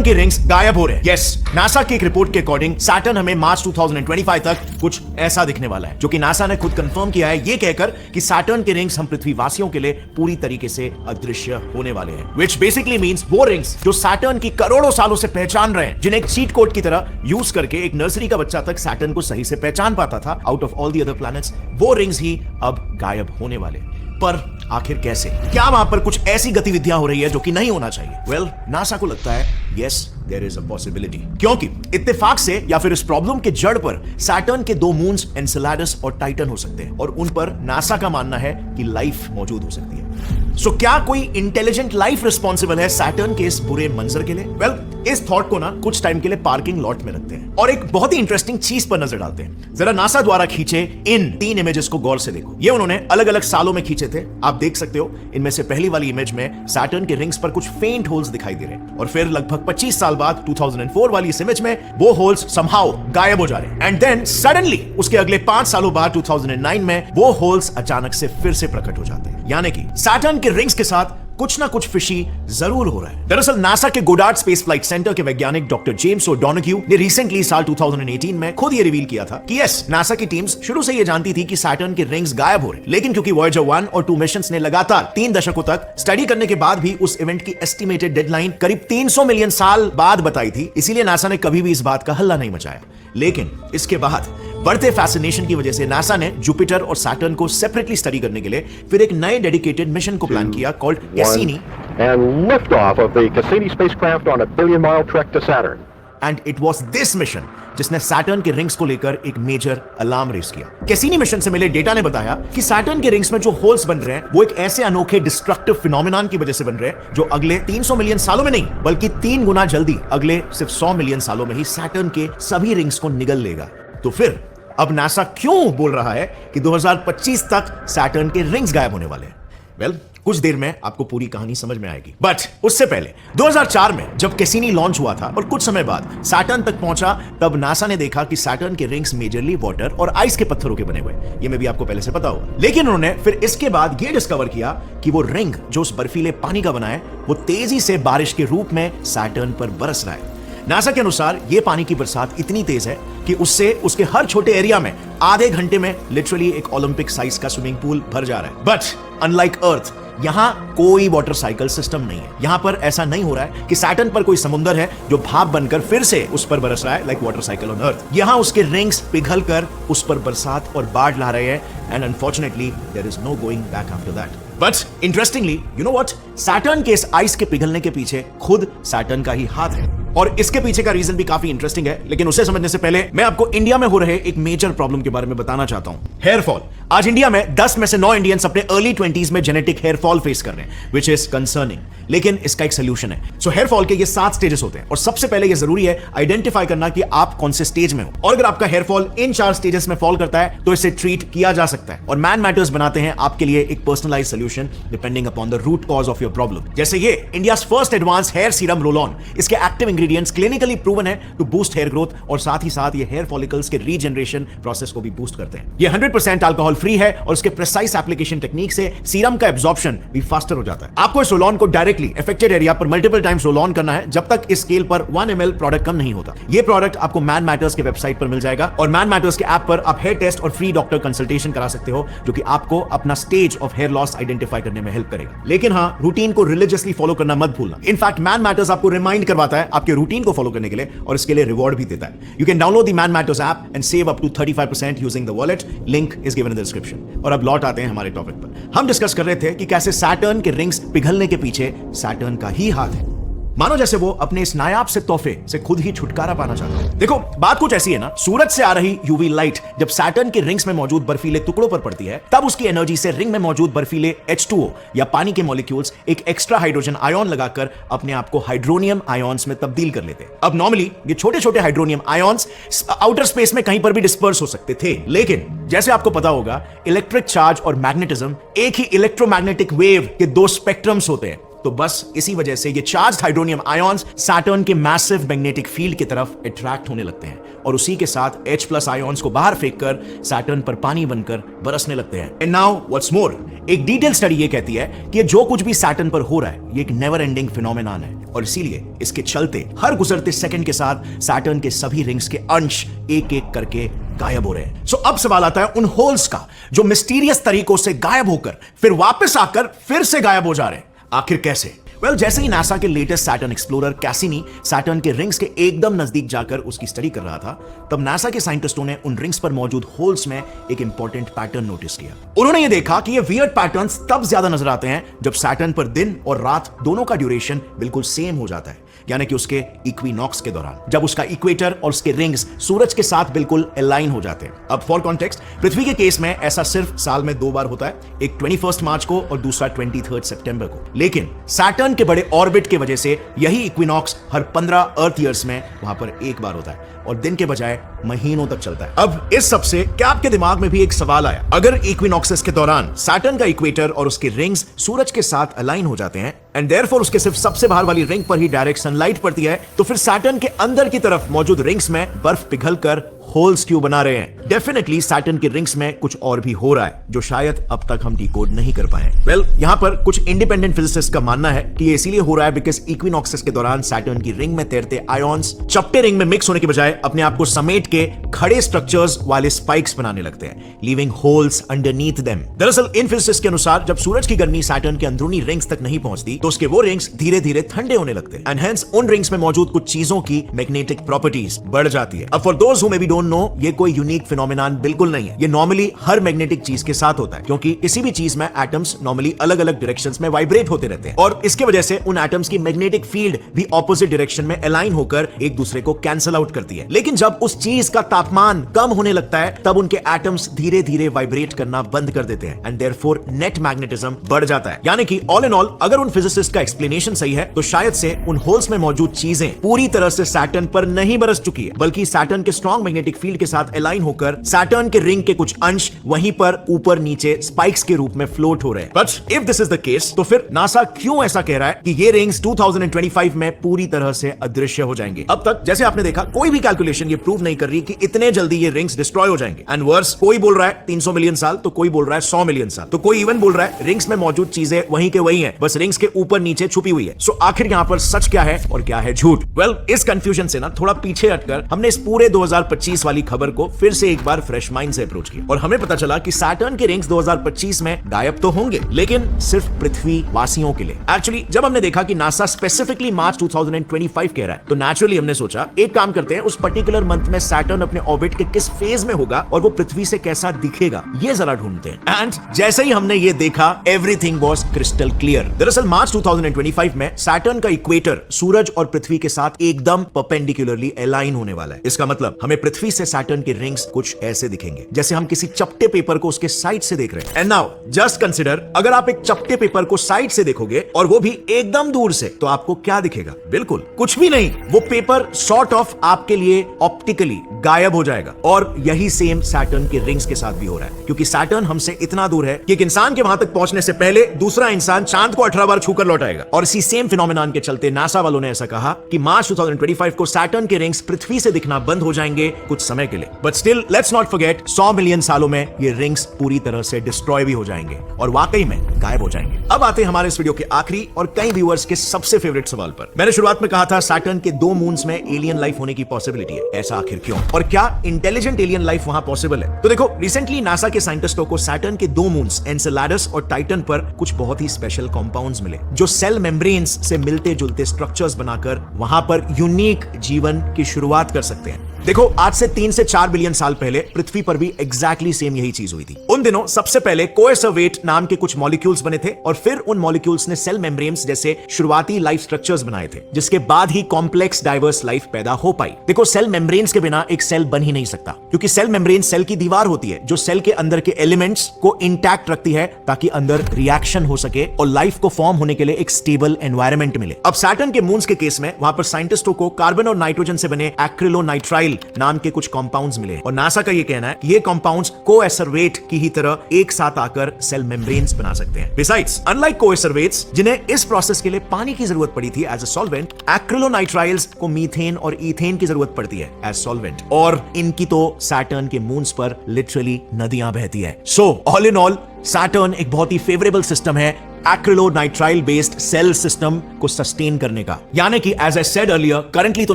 Saturn के rings गायब हो रहे हैं। यस, नासा की एक रिपोर्ट के अकॉर्डिंग सैटर्न हमें मार्च 2025 तक कुछ ऐसा दिखने वाला है, जो कि नासा ने खुद कंफर्म किया है ये कहकर कि सैटर्न के रिंग्स हम पृथ्वीवासियों के लिए पूरी तरीके से अदृश्य होने वाले हैं। व्हिच बेसिकली मींस वो रिंग्स जो सैटर्न की करोड़ों सालों से पहचान रहे हैं, जिन्हें एक चीट कोड की तरह यूज करके एक नर्सरी का बच्चा तक सैटर्न को सही से पहचान पाता था out of all the other planets, वो रिंग्स ही अब गायब होने वाले। पर आखिर कैसे? क्या वहां पर कुछ ऐसी गतिविधियां हो रही है जो कि नहीं होना चाहिए? वेल, नासा को लगता है yes, there is a possibility, क्योंकि इत्तेफाक से या फिर इस प्रॉब्लम के जड़ पर सैटर्न के 2 मून्स एनसेलेडस और टाइटन हो सकते हैं, और उन पर नासा का मानना है कि लाइफ मौजूद हो सकती है। सो क्या कोई इंटेलिजेंट लाइफ रिस्पॉन्सिबल है सैटर्न के इस बुरे मंजर के लिए? वेल, इस थॉट को ना कुछ टाइम के लिए पार्किंग लॉट में रखते हैं और एक बहुत ही इंटरेस्टिंग चीज पर नजर डालते हैं। जरा नासा द्वारा खींचे इन 3 इमेजेस को गौर से देखो। ये उन्होंने अलग अलग सालों में खींचे थे। आप देख सकते हो इनमें से पहली वाली इमेज में सैटर्न के रिंग्स पर कुछ फेंट होल्स दिखाई दे रहे हैं, और फिर लगभग 25 साल बाद 2004 वाली इस इमेज में वो होल्स समहाउ गायब हो जा रहे हैं। एंड देन सडनली उसके अगले 5 सालों बाद 2009 में वो होल्स अचानक से फिर से प्रकट हो जाते हैं। यानी कि सैटर्न के रिंग्स के साथ कुछ ना कुछ फिशी जरूर हो रहा है। दरअसल नासा के गोडार्ड स्पेस फ्लाइट सेंटर के वैज्ञानिक डॉक्टर जेम्स ओ'डोनोग्यू ने रिसेंटली साल 2018 में खुद ये रिवील किया था कि यस, नासा की टीम्स शुरू से ये जानती थी कि सैटर्न के रिंग्स गायब हो रहे, लेकिन क्योंकि वॉयेजर 1 और 2 मिशंस ने लगातार 3 दशकों तक स्टडी करने के बाद भी उस इवेंट की एस्टिमेटेड डेडलाइन करीब 300 मिलियन साल बाद बताई थी, इसीलिए नासा ने कभी भी इस बात का हल्ला नहीं मचाया। लेकिन इसके बाद बढ़ते फैसिनेशन की वजह से नासा ने जुपिटर और सैटर्न को सेपरेटली स्टडी करने के लिए फिर एक नए डेडिकेटेड मिशन को प्लान किया called Cassini, and liftoff of the Cassini spacecraft on a billion-mile trek to Saturn. And it was this mission जिसने सैटर्न के रिंग्स को लेकर एक मेजर अलार्म रेस किया। कैसिनी मिशन से मिले डेटा ने बताया कि सैटर्न के रिंग्स में जो होल्स बन रहे हैं वो एक ऐसे अनोखे डिस्ट्रक्टिव फिनोमेनन की वजह से बन रहे हैं जो अगले 300 मिलियन सालों में नहीं बल्कि 3 गुना जल्दी अगले सिर्फ 100 मिलियन सालों में ही सैटर्न के सभी रिंग्स को निगल लेगा। तो फिर अब नासा क्यों बोल रहा है कि 2025 तक सैटर्न के रिंग्स गायब होने वाले हैं? वेल, कुछ देर में आपको पूरी कहानी समझ में आएगी, बट उससे पहले 2004 में जब कैसिनी लॉन्च हुआ था और कुछ समय बाद सैटर्न तक पहुंचा, तब नासा ने देखा कि सैटर्न के रिंग्स मेजरली वाटर और आइस के पत्थरों के बने हुए। ये में भी आपको पहले से पता होगा, लेकिन उन्होंने फिर इसके बाद ये डिस्कवर किया कि वो रिंग जो उस बर्फीले पानी का बना है वो तेजी से बारिश के रूप में सैटर्न पर बरस रहा है। नासा के अनुसार ये पानी की बरसात इतनी तेज है कि उससे उसके हर छोटे एरिया में आधे घंटे में लिटरली एक ओलंपिक साइज का स्विमिंग पूल भर जा रहा है। बट अनलाइक अर्थ, यहां कोई वाटर साइकिल सिस्टम नहीं है। यहां पर ऐसा नहीं हो रहा है कि सैटर्न पर कोई समुद्र है जो भाप बनकर फिर से उस पर बरस रहा है like water cycle on earth. यहां उसके रिंग्स पिघल कर उस पर बरसात और बाढ़ ला रहे हैं, and unfortunately there is no going back after that. But interestingly, you know what, Saturn के इस आइस के पिघलने के पीछे खुद सैटर्न का ही हाथ है, और इसके पीछे का रीजन भी काफी इंटरेस्टिंग है। लेकिन उसे समझने से पहले मैं आपको इंडिया में हो रहे एक मेजर प्रॉब्लम के बारे में बताना चाहता हूं, हेयर फॉल। आज इंडिया में 10 में से 9 इंडियंस अपने अर्ली 20s में जेनेटिक हेयर फॉल फेस कर रहे हैं, विच इज कंसर्निंग। लेकिन इसका एक सोल्यूशन है। सो हेयर फॉल के ये 7 स्टेजेस होते हैं, और सबसे पहले ये जरूरी है आइडेंटिफाई करना कि आप कौन से स्टेज में हो, और अगर आपका हेयर फॉल इन 4 स्टेजेस में फॉल करता है तो इसे ट्रीट किया जा सकता है। और मैन मैटर्स बनाते हैं आपके लिए एक personalised solution depending upon the root cause of your problem. जैसे ये India's first advance hair serum roll on, इसके एक्टिव इंग्रेडिएंट्स क्लिनिकली प्रूवन है टू बूस्ट हेयर ग्रोथ, और साथ ही साथ ये हेयर फॉलिकल्स के रीजनरेशन प्रोसेस को भी बूस्ट करते हैं। ये 100% अल्कोहल फ्री है, और इसके प्रिसाइज एप्लीकेशन टेक्निक से सीरम का एब्जॉर्प्शन भी फास्टर हो जाता है। आपको इस रोल ऑन को डायरेक्टली अफेक्टेड एरिया पर मल्टीपल टाइम्स रोल ऑन करना है जब तक इस स्केल पर 1 ml प्रोडक्ट कम नहीं होता। ये प्रोडक्ट आपको मैन मैटर्स के वेबसाइट पर मिल जाएगा, और मैन मैटर्स के ऐप पर आप हेयर टेस्ट और फ्री डॉक्टर कंसल्टेशन करा सकते हो, जो कि आपको अपना stage of hair loss identify करने में हेल्प करेगा। लेकिन हाँ, रूटीन को रिलीजियसली फॉलो करना मत भूलना। इनफैक्ट मैन मैटर्स आपको रिमाइंड करवाता है आपके रूटीन को फॉलो करने के लिए, और इसके लिए रिवॉर्ड भी देता है। You can download the Man Matters app and save up to 35% using the wallet, link is given in the description. और अब लौट आते हैं हमारे टॉपिक पर। हम डिस्कस कर रहे थे कि कैसे सैटर्न के रिंग्स पिघलने के पीछे सैटर्न का ही हाथ है, मानो जैसे वो अपने इस नायाब से तोहफे से खुद ही छुटकारा पाना चाहता है। देखो, बात कुछ ऐसी है ना, सूरज से आ रही यूवी लाइट जब सैटर्न के रिंग्स में मौजूद बर्फीले टुकड़ों पर पड़ती है, तब उसकी एनर्जी से रिंग में मौजूद बर्फीले H2O या पानी के मॉलिक्यूल्स एक एक्स्ट्रा हाइड्रोजन आयन लगाकर अपने आप को हाइड्रोनियम आयन्स में तब्दील कर लेते हैं। अब नॉर्मली ये छोटे छोटे हाइड्रोनियम आयन्स आउटर स्पेस में कहीं पर भी डिस्पर्स हो सकते थे, लेकिन जैसे आपको पता होगा, इलेक्ट्रिक चार्ज और मैग्नेटिज्म एक ही इलेक्ट्रोमैग्नेटिक वेव के 2 स्पेक्ट्रम्स होते हैं। तो बस इसी वजह से ये चार्ज हाइड्रोनियम आयन्स सैटर्न के मैसिव मैग्नेटिक फील्ड की तरफ अट्रैक्ट होने लगते हैं, और उसी के साथ H+ आयन्स को बाहर फेंककर सैटर्न पर पानी बनकर बरसने लगते हैं। एंड नाउ व्हाट्स मोर, एक डिटेल स्टडी ये कहती है कि जो कुछ भी सैटर्न पर हो रहा है ये एक नेवर एंडिंग फिनोमेनन है। और इसीलिए इसके चलते हर गुजरते सेकंड के साथ सैटर्न के सभी रिंग्स के अंश एक एक करके गायब हो रहे हैं। सो अब सवाल आता है उन होल्स का जो मिस्टीरियस तरीकों से गायब होकर फिर वापस आकर फिर से गायब हो जा रहे हैं। आखिर कैसे? जैसे ही नासा के latest Saturn explorer Cassini Saturn के रिंग्स के एकदम नजदीक जाकर उसकी स्टडी कर रहा था, तब नासा के साइंटिस्टों ने उन रिंग्स पर मौजूद होल्स में एक इंपॉर्टेंट पैटर्न नोटिस किया। उन्होंने ये देखा कि ये वियर्ड पैटर्न्स तब ज्यादा नजर आते हैं जब सैटर्न पर दिन और रात दोनों का ड्यूरेशन बिल्कुल सेम हो जाता है, यानी कि उसके इक्विनॉक्स के दौरान, जब उसका इक्वेटर और उसके रिंग्स सूरज के साथ बिल्कुल अलाइन हो जाते हैं। अब फॉर कॉन्टेक्स्ट, पृथ्वी के केस में ऐसा सिर्फ साल में 2 बार होता है, एक 21 मार्च को और दूसरा 23 सितंबर को। लेकिन सैटर्न के बड़े ऑर्बिट की वजह से यही इक्विनॉक्स हर 15 अर्थ ईयर्स में वहां पर एक बार होता है और दिन के बजाय महीनों तक चलता है। अब इस सब से क्या आपके दिमाग में भी एक सवाल आया, अगर इक्विनॉक्सेस के दौरान सैटर्न का इक्वेटर और उसके रिंग्स सूरज के साथ अलाइन हो जाते हैं एंड देयरफॉर उसके सिर्फ सबसे बाहर वाली रिंग पर ही डायरेक्ट सनलाइट पड़ती है, तो फिर सैटर्न के अंदर की तरफ मौजूद रिंग्स में बर्फ पिघलकर होल्स क्यों बना रहे हैं? डेफिनेटली सैटर्न के रिंग्स में कुछ और भी हो रहा है जो शायद अब तक हम डिकोड नहीं कर पाए। यहां पर कुछ इंडिपेंडेंट फिजिसिस्ट का मानना है कि ये इसीलिए हो रहा है बिकॉज इक्विनॉक्सेस के दौरान सैटर्न की रिंग में तैरते आयॉन्स चपटे रिंग में मिक्स होने के बजाय अपने आप को समेट के खड़े स्ट्रक्चर्स वाले स्पाइक्स बनाने लगते हैं, लीविंग होल्स अंडरनीथ देम। दरअसल इन फिजिसिस्ट के अनुसार जब सूरज की गर्मी सैटर्न के अंदरूनी रिंग्स तक नहीं पहुंचती तो उसके वो रिंग्स धीरे धीरे ठंडे होने लगते हैं एंड हेंस उन रिंग्स में मौजूद कुछ चीजों की मैग्नेटिक प्रॉपर्टीज बढ़ जाती है। अब for those who may be don't know, ये कोई यूनिक फिनोमिनन बिल्कुल नहीं है। ये नॉर्मली हर मैग्नेटिक चीज के साथ होता है क्योंकि किसी भी चीज में एटम्स नॉर्मली अलग अलग डायरेक्शंस में वाइब्रेट होते रहते हैं और इसके वजह से उन एटम्स की मैग्नेटिक फील्ड भी ऑपोजिट डायरेक्शन में अलाइन होकर एक दूसरे को कैंसिल आउट करती है। लेकिन जब उस चीज का तापमान कम होने लगता है तब उनके एटम्स धीरे धीरे वाइब्रेट करना बंद कर देते हैं एंड देयरफॉर नेट मैग्नेटिज्म बढ़ जाता है। यानी कि ऑल इन ऑल अगर उन फिजिसिस्ट का एक्सप्लेनेशन सही है तो शायद से उन होल्स में मौजूद चीजें पूरी तरह से सैटर्न पर नहीं बरस चुकी है, बल्कि सैटर्न के स्ट्रॉन्ग मैग्नेटिक फील्ड के साथ अलाइन होकर सैटर्न के रिंग के कुछ अंश वहीं पर ऊपर नीचे स्पाइक्स के रूप में फ्लोट हो रहे हैं। But if this is the case तो फिर नासा क्यों ऐसा कह रहा है कि ये रिंग्स 2025 में पूरी तरह से अदृश्य हो जाएंगे? अब तक जैसे आपने देखा कोई भी कैलकुलेशन ये प्रूव नहीं कर रही कि इतने जल्दी ये रिंग्स डिस्ट्रॉय हो जाएंगे। एंड वर्स, कोई बोल रहा है 300 मिलियन साल, तो कोई बोल रहा है 100 मिलियन साल, तो कोई इवन बोल रहा है रिंग्स में मौजूद चीजें वहीं के वहीं है, बस रिंग्स के ऊपर नीचे छुपी हुई है। सो आखिर यहाँ पर सच क्या है और क्या है झूठ? इस कंफ्यूजन से ना थोड़ा पीछे हटकर हमने इस पूरे 2025 वाली खबर को फिर से एक बार फ्रेश माइंड से अप्रोच किया और हमें पता चला कि सैटर्न के रिंग्स 2025 में गायब तो होंगे लेकिन सिर्फ पृथ्वी वासियों के लिए। एक्चुअली जब हमने देखा कि नासा स्पेसिफिकली मार्च 2025 कह रहा है तो नेचुरली हमने सोचा एक काम करते हैं, उस पर्टिकुलर मंथ में सैटर्न अपने ऑर्बिट के किस फेज में होगा और वो पृथ्वी से कैसा दिखेगा ये जरा ढूंढते हैं। एंड जैसे ही हमने ये देखा एवरीथिंग वाज क्रिस्टल क्लियर। दरअसल मार्च 2025 में सैटर्न का इक्वेटर सूरज और पृथ्वी के साथ एकदम परपेंडिकुलरली अलाइन होने वाला है। इसका मतलब हमें पृथ्वी से सैटर्न के रिंग्स कुछ ऐसे दिखेंगे जैसे हम किसी चपटे पेपर को उसके साइड से देख रहे हैं। एंड नाउ जस्ट कंसिडर, अगर आप एक चपटे पेपर को साइड से देखोगे और वो भी एकदम दूर से, तो आपको क्या दिखेगा? बिल्कुल कुछ भी नहीं, वो पेपर सॉर्ट ऑफ आपके लिए ऑप्टिकली गायब हो जाएगा। और यही सेम सैटर्न के रिंग्स के साथ भी हो रहा है क्योंकि सैटर्न हमसे इतना दूर है कि एक इंसान के वहां तक पहुंचने से पहले दूसरा इंसान चांद को 18 बार छूकर लौट आएगा। और इसी सेम फिनोमिनन के चलते नासा वालों ने ऐसा कहा कि मार्च 2025 को सैटर्न के रिंग्स पृथ्वी से दिखना बंद हो जाएंगे कुछ समय के लिए। But still let's not forget 100 million सालों में ये रिंग्स पूरी तरह से डिस्ट्रॉय भी हो जाएंगे और वाकई में गायब हो जाएंगे। अब आते हैं हमारे इस वीडियो के आखिरी और कई व्यूअर्स के सबसे फेवरेट सवाल पर। मैंने शुरुआत में कहा था सैटर्न के 2 मून्स में एलियन लाइफ होने की पॉसिबिलिटी है। ऐसा आखिर क्यों? और क्या इंटेलिजेंट एलियन लाइफ वहां पॉसिबल है? तो देखो, रिसेंटली नासा के साइंटिस्टों को सैटर्न के 2 मून्स एनसेलैडस और टाइटन पर कुछ बहुत ही स्पेशल कंपाउंड्स मिले जो सेल मेम्ब्रेन्स से मिलते जुलते स्ट्रक्चर्स बनाकर वहां पर यूनिक जीवन की शुरुआत कर सकते हैं। देखो, आज से 3 से 4 बिलियन साल पहले पृथ्वी पर भी एग्जैक्टली सेम यही चीज हुई थी। उन दिनों सबसे पहले कोएसरवेट नाम के कुछ मॉलिक्यूल्स बने थे और फिर उन मॉलिक्यूल्स ने सेल मेम्ब्रेन्स जैसे शुरुआती लाइफ स्ट्रक्चर्स बनाए थे जिसके बाद ही कॉम्प्लेक्स डाइवर्स लाइफ पैदा हो पाई। देखो, सेल मेम्ब्रेन्स के बिना एक सेल बन ही नहीं सकता क्योंकि सेल मेम्ब्रेन सेल की दीवार होती है जो सेल के अंदर के एलिमेंट्स को इंटैक्ट रखती है ताकि अंदर रिएक्शन हो सके और लाइफ को फॉर्म होने के लिए एक स्टेबल एनवायरनमेंट मिले। अब सैटर्न के मून्स के केस में वहां पर साइंटिस्टों को कार्बन और नाइट्रोजन से बने एक्रिलोनाइट्राइल नाम के कुछ कंपाउंड्स मिले और नासा का ये कहना है कि ये कंपाउंड्स कोएसरवेट की ही तरह एक साथ आकर सेल मेम्ब्रेन्स बना सकते हैं। बिसाइड्स, अनलाइक कोएसरवेट्स जिन्हें इस प्रोसेस के लिए पानी की जरूरत पड़ी थी एज अ सॉल्वेंट, एक्रिलोनाइट्राइल्स को मीथेन और ईथेन की जरूरत पड़ती है एज सॉल्वेंट और इनकी तो सैटर्न के मून्स पर लिटरली नदियां बहती है। So all in all Saturn एक बहुत ही फेवरेबल सिस्टम है एक्रिलोनाइट्राइल बेस्ड सेल सिस्टम को सस्टेन करने का। यानी कि as I said earlier, currently तो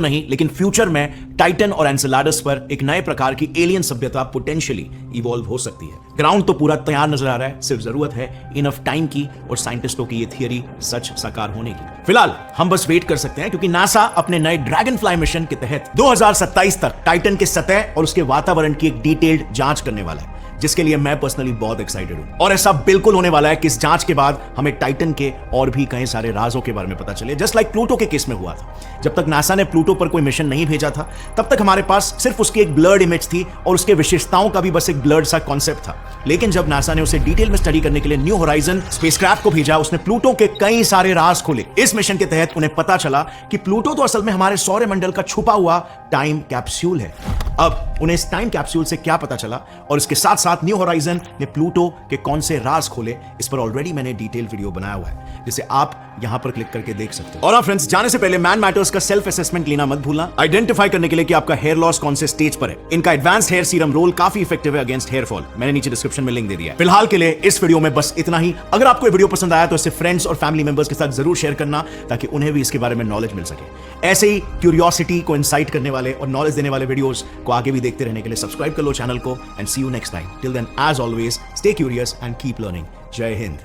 नहीं लेकिन फ्यूचर में टाइटन और एनसेलाडस पर एक नए प्रकार की एलियन सभ्यता पोटेंशियली इवॉल्व हो सकती है। ग्राउंड तो पूरा तैयार नजर आ रहा है, सिर्फ जरूरत है इनफ टाइम की और साइंटिस्टों की ये थियरी सच साकार होने की। फिलहाल हम बस वेट कर सकते हैं क्योंकि नासा अपने नए ड्रैगन फ्लाई मिशन के तहत 2027 तक टाइटन के सतह और उसके वातावरण की एक डिटेल्ड जांच करने वाला है, जिसके लिए मैं पर्सनली बहुत एक्साइटेड हूं। और ऐसा बिल्कुल होने वाला है कि इस जांच के बाद हमें टाइटन के और भी कई सारे राजों के बारे में पता चले, जस्ट लाइक प्लूटो के केस में हुआ था। जब तक नासा ने प्लूटो पर कोई मिशन नहीं भेजा था, तब तक हमारे पास सिर्फ उसकी एक ब्लर्ड इमेज थी और उसके विशेषताओं का भी बस एक ब्लर्ड सा कॉन्सेप्ट था। लेकिन जब नासा ने उसे डिटेल में स्टडी करने के लिए न्यू होराइजन स्पेसक्राफ्ट को भेजा, उसने प्लूटो के कई सारे राज खोले। इस मिशन के तहत उन्हें पता चला कि प्लूटो तो असल में हमारे सौरमंडल का छुपा हुआ टाइम कैप्सूल है। अब उन्हें इस टाइम कैप्सूल से क्या पता चला और इसके साथ साथ न्यू होराइजन ने प्लूटो के कौन से राज खोले, इस पर ऑलरेडी मैंने डिटेल वीडियो बनाया हुआ है, जिसे आप यहां पर क्लिक करके देख सकते हो। और फ्रेंड्स, जाने से पहले मैन मैटर्स का सेल्फ असेसमेंट लेना मत भूलना, आइडेंटिफाई करने के लिए कि आपका हेयर लॉस कौन से स्टेज पर है। इनका एडवांस्ड हेयर सीरम रोल काफी इफेक्टिव है अगेंस्ट हेयर फॉल, मैंने नीचे डिस्क्रिप्शन में लिंक दे दिया है। फिलहाल के लिए इस वीडियो में बस इतना ही। अगर आपको ये वीडियो पसंद आया तो इसे फ्रेंड्स और फैमिली मेंबर्स के साथ जरूर शेयर करना, ताकि उन्हें भी इसके बारे में नॉलेज मिल सके। ऐसे ही क्यूरियोसिटी को इंसाइट करने वाले और नॉलेज देने वाले वीडियोस को आगे भी देखते रहने के लिए सब्सक्राइब कर लो चैनल को। And see you next time. Till then, as always, stay curious and keep learning. जय हिंद।